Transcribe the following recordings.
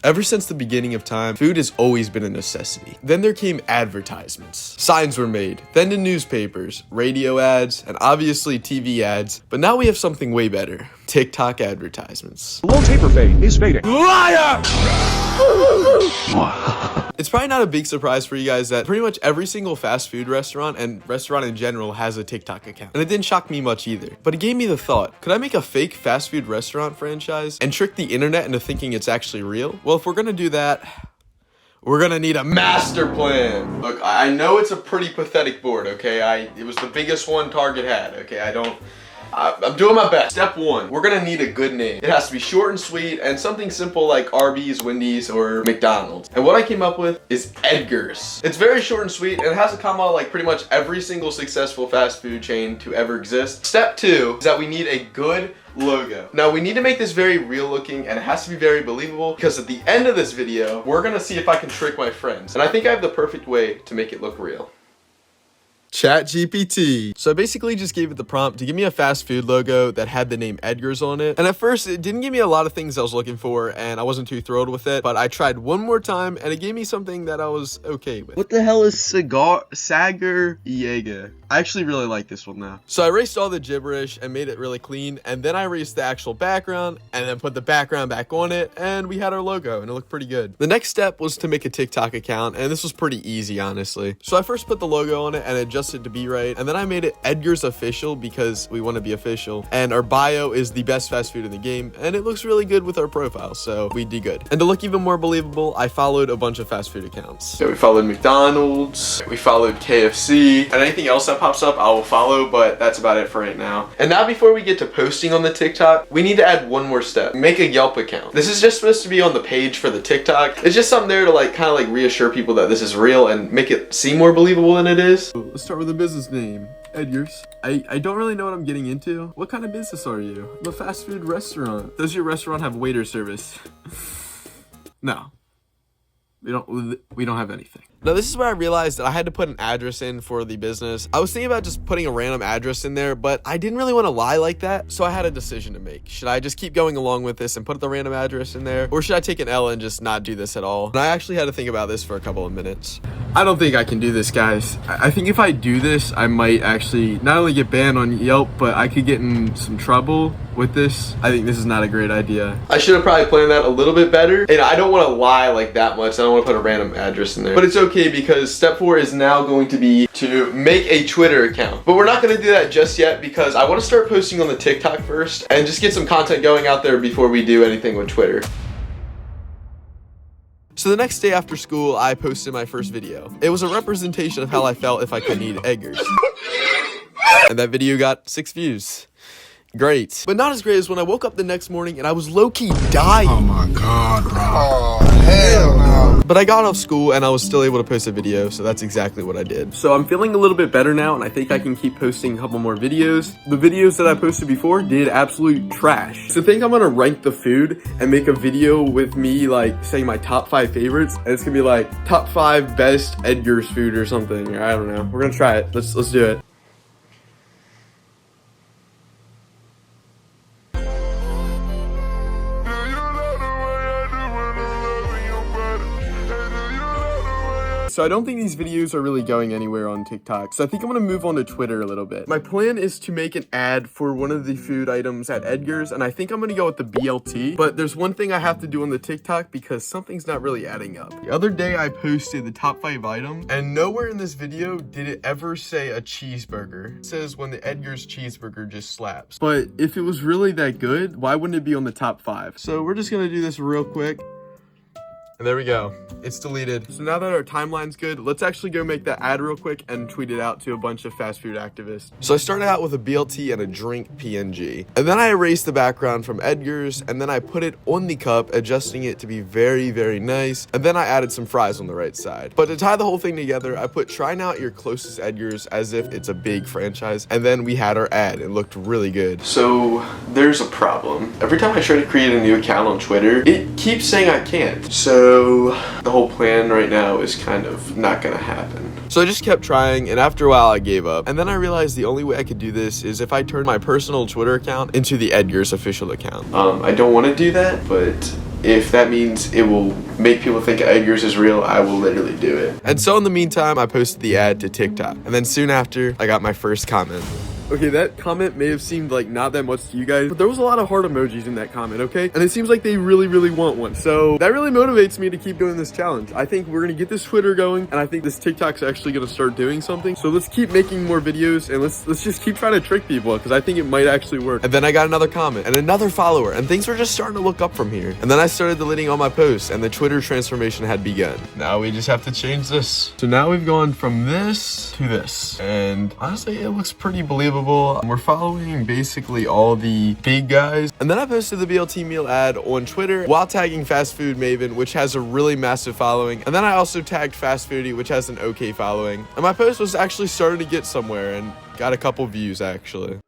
Ever since the beginning of time, food has always been a necessity. Then there came advertisements. Signs were made, then to newspapers, radio ads, and obviously TV ads. But now we have something way better. TikTok advertisements. Low taper fade is fading. Liar! It's probably not a big surprise for you guys that pretty much every single fast food restaurant and restaurant in general has a TikTok account. And it didn't shock me much either. But it gave me the thought, could I make a fake fast food restaurant franchise and trick the internet into thinking it's actually real? Well, if we're gonna do that, we're gonna need a master plan. Look, I know it's a pretty pathetic board, okay? It was the biggest one Target had, okay? I'm doing my best. Step one, we're gonna need a good name. It has to be short and sweet and something simple like Arby's, Wendy's, or McDonald's. And what I came up with is Edgar's. It's very short and sweet and it has a comma like pretty much every single successful fast food chain to ever exist. Step two is that we need a good logo. Now we need to make this very real looking and it has to be very believable because at the end of this video, we're gonna see if I can trick my friends. And I think I have the perfect way to make it look real. ChatGPT. So I basically just gave it the prompt to give me a fast food logo that had the name Edgar's on it. And at first it didn't give me a lot of things I was looking for and I wasn't too thrilled with it, but I tried one more time and it gave me something that I was okay with. What the hell is Sagar Yaga? I actually really like this one now. So I erased all the gibberish and made it really clean, and then I erased the actual background and then put the background back on it, and we had our logo and it looked pretty good. The next step was to make a TikTok account, and this was pretty easy, honestly. So I first put the logo on it and adjusted to be right, and then I made it Edgar's Official because we want to be official, and our bio is the best fast food in the game, and it looks really good with our profile, so we did good. And to look even more believable, I followed a bunch of fast food accounts. So we followed McDonald's, we followed KFC, and anything else that pops up I will follow, but that's about it for right now. And now before we get to posting on the TikTok, we need to add one more step. Make a Yelp account. This is just supposed to be on the page for the TikTok. It's just something there to kind of reassure people that this is real and make it seem more believable than it is. Let's start with a business name. Edgar's. I don't really know what I'm getting into. What kind of business are you? I'm a fast food restaurant. Does your restaurant have waiter service? No. We don't have anything. Now this is where I realized that I had to put an address in for the business. I was thinking about just putting a random address in there, but I didn't really want to lie like that, so I had a decision to make. Should I just keep going along with this and put the random address in there, or should I take an L and just not do this at all? And I actually had to think about this for a couple of minutes. I don't think I can do this, guys. I think if I do this, I might actually not only get banned on Yelp, but I could get in some trouble with this. I think this is not a great idea. I should have probably planned that a little bit better, and I don't want to lie like that much. I don't want to put a random address in there, but it's okay because step 4 is now going to be to make a Twitter account. But we're not going to do that just yet because I want to start posting on the TikTok first and just get some content going out there before we do anything with Twitter. So the next day after school, I posted my first video. It was a representation of how I felt if I couldn't eat Edgar's. And that video got 6 views. Great. But not as great as when I woke up the next morning and I was low-key dying. Oh my god, bro. Oh, hell no. But I got off school and I was still able to post a video, so that's exactly what I did. So I'm feeling a little bit better now, and I think I can keep posting a couple more videos. The videos that I posted before did absolute trash. So I think I'm gonna rank the food and make a video with me saying my top 5 favorites, and it's gonna be top 5 best Edgar's food or something. I don't know. We're gonna try it. Let's do it. So I don't think these videos are really going anywhere on TikTok, so I think I'm gonna move on to Twitter a little bit. My plan is to make an ad for one of the food items at Edgar's, and I think I'm gonna go with the BLT, but there's one thing I have to do on the TikTok because something's not really adding up. The other day I posted the top 5 items, and nowhere in this video did it ever say a cheeseburger. It says when the Edgar's cheeseburger just slaps. But if it was really that good, why wouldn't it be on the top 5? So we're just gonna do this real quick. And there we go. It's deleted. So now that our timeline's good, let's actually go make that ad real quick and tweet it out to a bunch of fast food activists. So I started out with a BLT and a drink PNG. And then I erased the background from Edgar's, and then I put it on the cup, adjusting it to be very, very nice. And then I added some fries on the right side. But to tie the whole thing together, I put try out your closest Edgar's as if it's a big franchise. And then we had our ad. It looked really good. So there's a problem. Every time I try to create a new account on Twitter, it keeps saying I can't. So the whole plan right now is kind of not gonna happen. So I just kept trying, and after a while I gave up. And then I realized the only way I could do this is if I turned my personal Twitter account into the Edgar's official account. I don't want to do that, but if that means it will make people think Edgar's is real, I will literally do it. And so in the meantime, I posted the ad to TikTok. And then soon after, I got my first comment. Okay, that comment may have seemed like not that much to you guys, but there was a lot of heart emojis in that comment, okay? And it seems like they really, really want one. So that really motivates me to keep doing this challenge. I think we're gonna get this Twitter going, and I think this TikTok's actually gonna start doing something. So let's keep making more videos, and let's just keep trying to trick people, because I think it might actually work. And then I got another comment, and another follower, and things were just starting to look up from here. And then I started deleting all my posts, and the Twitter transformation had begun. Now we just have to change this. So now we've gone from this to this, and honestly, it looks pretty believable. We're following basically all the big guys. And then I posted the BLT meal ad on Twitter while tagging Fast Food Maven, which has a really massive following. And then I also tagged Fast Foodie, which has an okay following. And my post was actually starting to get somewhere and got a couple views actually.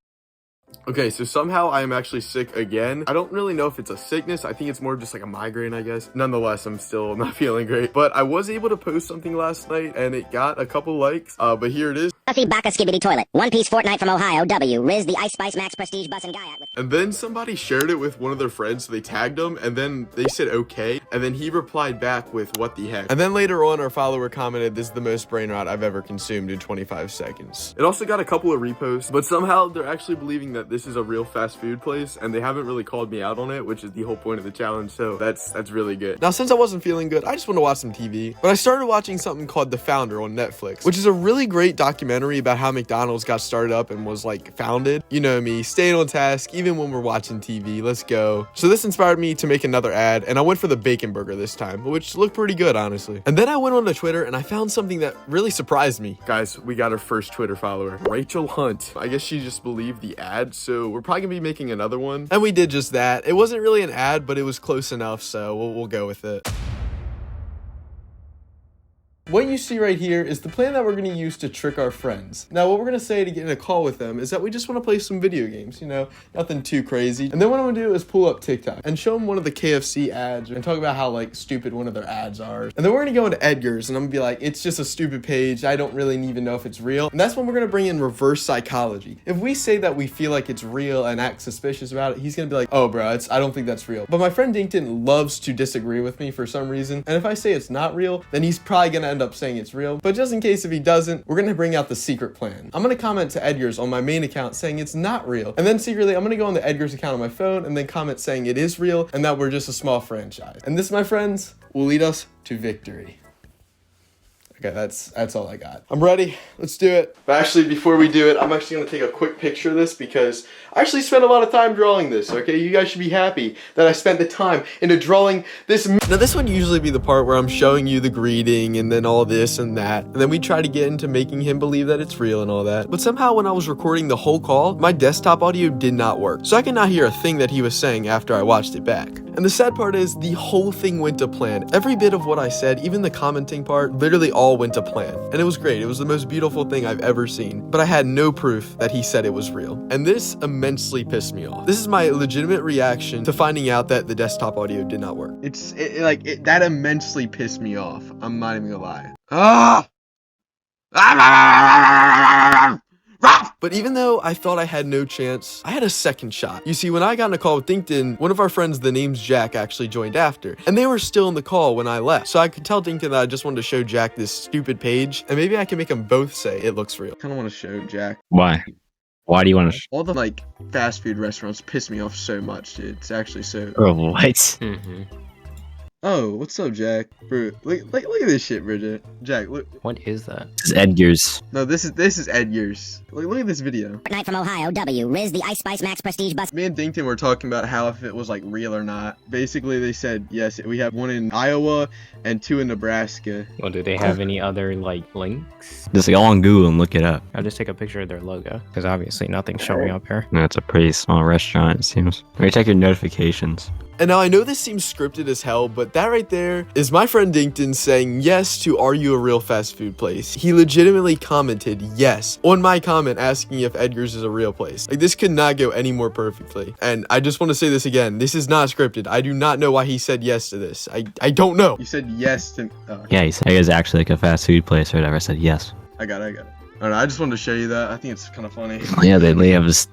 Okay, so somehow I am actually sick again. I don't really know if it's a sickness. I think it's more just like a migraine, I guess. Nonetheless, I'm still not feeling great. But I was able to post something last night and it got a couple likes. But here it is. Buffy Baka Skibbity Toilet. One Piece Fortnite from Ohio. W. Riz the Ice Spice Max Prestige Bus and Guyat with. And then somebody shared it with one of their friends, so they tagged him, and then they said okay, and then he replied back with what the heck. And then later on, our follower commented, "This is the most brain rot I've ever consumed in 25 seconds. It also got a couple of reposts, but somehow they're actually believing that this is a real fast food place, and they haven't really called me out on it, which is the whole point of the challenge, so that's really good. Now, since I wasn't feeling good, I just want to watch some TV, but I started watching something called The Founder on Netflix, which is a really great documentary about how McDonald's got started up and was like founded. You know me, staying on task even when we're watching TV. Let's go. So this inspired me to make another ad, and I went for the bacon burger this time, which looked pretty good, honestly. And then I went on to Twitter and I found something that really surprised me. Guys, we got our first Twitter follower, Rachel Hunt. I guess she just believed the ad, so we're probably gonna be making another one. And we did just that. It wasn't really an ad, but it was close enough, so we'll go with it. What you see right here is the plan that we're going to use to trick our friends. Now, what we're going to say to get in a call with them is that we just want to play some video games, you know, nothing too crazy. And then what I'm going to do is pull up TikTok and show them one of the KFC ads and talk about how, like, stupid one of their ads are. And then we're going to go into Edgar's and I'm going to be like, it's just a stupid page. I don't really even know if it's real. And that's when we're going to bring in reverse psychology. If we say that we feel like it's real and act suspicious about it, he's going to be like, oh, bro, I don't think that's real. But my friend Dinkton loves to disagree with me for some reason. And if I say it's not real, then he's probably going to end up saying it's real. But just in case if he doesn't, we're gonna bring out the secret plan. I'm gonna comment to Edgar's on my main account saying it's not real, and then secretly I'm gonna go on the Edgar's account on my phone and then comment saying it is real and that we're just a small franchise. And this, my friends, will lead us to victory. Okay, that's all I got. I'm ready. Let's do it. But actually, before we do it, I'm actually going to take a quick picture of this because I actually spent a lot of time drawing this, okay? You guys should be happy that I spent the time into drawing this. Now, this would usually be the part where I'm showing you the greeting and then all this and that. And then we try to get into making him believe that it's real and all that. But somehow when I was recording the whole call, my desktop audio did not work. So I could not hear a thing that he was saying after I watched it back. And the sad part is the whole thing went to plan. Every bit of what I said, even the commenting part, literally all went to plan. And it was great. It was the most beautiful thing I've ever seen. But I had no proof that he said it was real. And this immensely pissed me off. This is my legitimate reaction to finding out that the desktop audio did not work. That immensely pissed me off. I'm not even gonna lie. Ah! But even though I thought I had no chance, I had a second shot. You see, when I got in a call with Dinkton, one of our friends, the name's Jack, actually joined after. And they were still in the call when I left. So I could tell Dinkton that I just wanted to show Jack this stupid page. And maybe I can make them both say it looks real. I kind of want to show Jack. Why? Why do you want to? All the, like, fast food restaurants piss me off so much, dude. It's actually so... Oh, what? Mm-hmm. Oh, what's up, Jack? Bro, look at this shit, Bridget. Jack, look. What is that? This is Edgar's. No, this is Edgar's. Look at this video. Fortnite from Ohio. W. Riz the Ice Spice Max Prestige Bus. Me and Dinkton were talking about how if it was like real or not. Basically, they said yes. We have one in Iowa and two in Nebraska. Well, do they have any other like links? Just go on Google and look it up. I'll just take a picture of their logo because obviously nothing's showing up here. No, it's a pretty small restaurant, it seems. Maybe check your notifications. And now I know this seems scripted as hell, but that right there is my friend Dinkton saying yes to Are You a Real Fast Food Place? He legitimately commented yes on my comment asking if Edgar's is a real place. Like, this could not go any more perfectly. And I just want to say this again. This is not scripted. I do not know why he said yes to this. I don't know. You said yes to... Yeah, he said it was actually like a fast food place or whatever. I said yes. I got it. I don't know. I just wanted to show you that. I think it's kind of funny. Yeah, they have this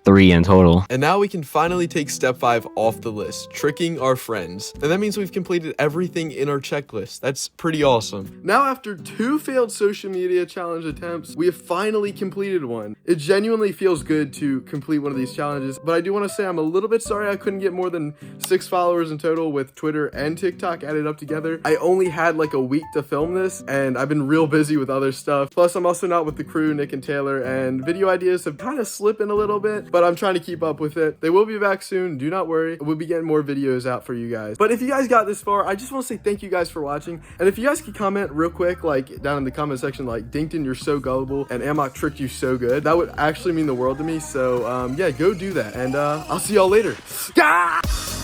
3 in total. And now we can finally take step 5 off the list, tricking our friends. And that means we've completed everything in our checklist. That's pretty awesome. Now after 2 failed social media challenge attempts, we have finally completed one. It genuinely feels good to complete one of these challenges, but I do want to say I'm a little bit sorry I couldn't get more than 6 followers in total with Twitter and TikTok added up together. I only had like a week to film this, and I've been real busy with other stuff. Plus, I'm also not with the crew, Nick and Taylor, and video ideas have kind of slipping a little bit, but I'm trying to keep up with it. They will be back soon, do not worry. We'll be getting more videos out for you guys. But if you guys got this far, I just want to say thank you guys for watching. And if you guys could comment real quick, like down in the comment section, like Dinkton, you're so gullible, and Amok tricked you so good, that would actually mean the world to me. So yeah, go do that, and I'll see y'all later. Ah!